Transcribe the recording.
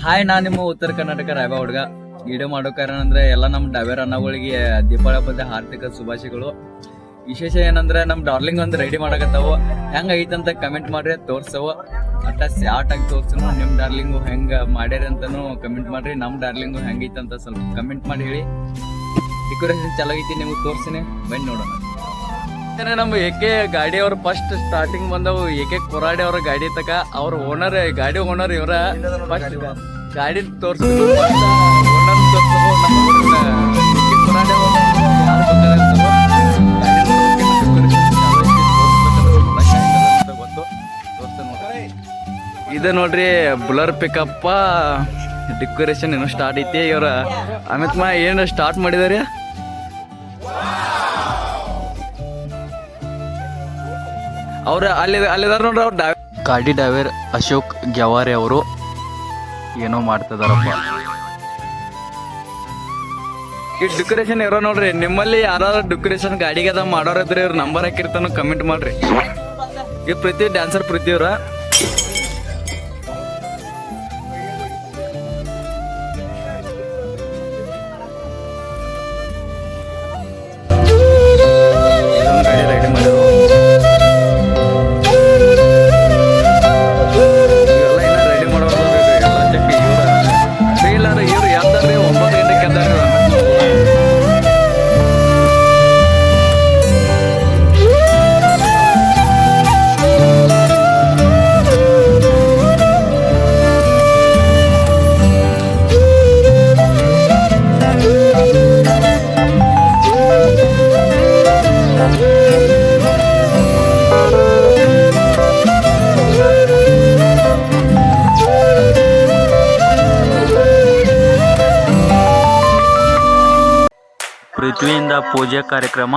Hi, ನಾನು ನಿಮ್ಮ ಉತ್ತರ ಕರ್ನಾಟಕ ರಾಯಬಾ ಹುಡುಗ. ವಿಡಿಯೋ ಮಾಡೋ ಕಾರಣ ಅಂದ್ರೆ ಎಲ್ಲ ನಮ್ಮ ಡವೇರ್ ಅನ್ನಗಳಿಗೆ ದೀಪಾವಳಿ ಹಬ್ಬದ ಹಾರ್ದಿಕ ಶುಭಾಶಯಗಳು. ವಿಶೇಷ ಏನಂದ್ರೆ ನಮ್ಮ ಡಾರ್ಲಿಂಗ್ ಒಂದು ರೆಡಿ ಮಾಡಕತ್ತಾವು. ಹೆಂಗ ಐತಂತ ಕಮೆಂಟ್ ಮಾಡ್ರಿ, ತೋರ್ಸವು. ಅಟ್ಟ ಸ್ಯಾಟ್ ಆಗಿ ತೋರ್ಸನು. ನಿಮ್ಮ ಡಾರ್ಲಿಂಗು ಹೆಂಗ ಮಾಡ್ಯಾರ ಅಂತಾನು ಕಮೆಂಟ್ ಮಾಡ್ರಿ. ನಮ್ಮ ಡಾರ್ಲಿಂಗು ಹೆಂಗೈತಂತ ಸ್ವಲ್ಪ ಕಮೆಂಟ್ ಮಾಡಿ ಹೇಳಿ. ಡೆಕೋರೇಷನ್ ಚೆನ್ನಾಗೈತಿ, ನಿಮ್ಗೆ ತೋರ್ಸಿನಿ, ಬನ್ನಿ ನೋಡೋಣ. ನಮ್ಮ ಏಕೆ ಗಾಡಿ ಅವ್ರ ಫಸ್ಟ್ ಸ್ಟಾರ್ಟಿಂಗ್ ಬಂದವು. ಏಕೆ ಕೊರಾಡಿ ಅವ್ರ ಗಾಡಿ ತಕ ಅವ್ರ ಓನರ್, ಗಾಡಿ ಓನರ್ ಇವರ. ಫಸ್ಟ್ ಗಾಡಿ ತೋರ್ಸಿದ್ರು, ಓನರ್ ಇದು ನೋಡ್ರಿ ಬುಲರ್ ಪಿಕಪ್ಪ. ಡೆಕೋರೇಷನ್ ಏನೋ ಸ್ಟಾರ್ಟ್ ಐತಿ. ಇವ್ರ ಅಮಿತ್ ಮಾ ಏನು ಸ್ಟಾರ್ಟ್ ಮಾಡಿದಾರೆ. ಅವ್ರ ಅಲ್ಲಿದಾರ ನೋಡ್ರಿ. ಅವ್ರ ಗಾಡಿ ಡ್ರೈವರ್ ಅಶೋಕ್ ಗ್ಯಾವಾರೆ ಅವರು ಏನೋ ಮಾಡ್ತಿದಾರಪ್ಪ. ಈ ಡೆಕೋರೇಷನ್ ಇರೋ ನೋಡ್ರಿ. ನಿಮ್ಮಲ್ಲಿ ಯಾರು ಡೆಕೋರೇಷನ್ ಗಾಡಿಗೆ ಅದ ಮಾಡೋರ್ ಇದ್ರೆ ಇವ್ರ ನಂಬರ್ ಹಾಕಿರ್ತಾನು, ಕಮೆಂಟ್ ಮಾಡ್ರಿ. ಈ ಪ್ರೀತಿ ಡ್ಯಾನ್ಸರ್ ಪ್ರೀತಿ ಇವ್ರ. ಪೃಥ್ವಿಯಿಂದ ಪೂಜೆ ಕಾರ್ಯಕ್ರಮ.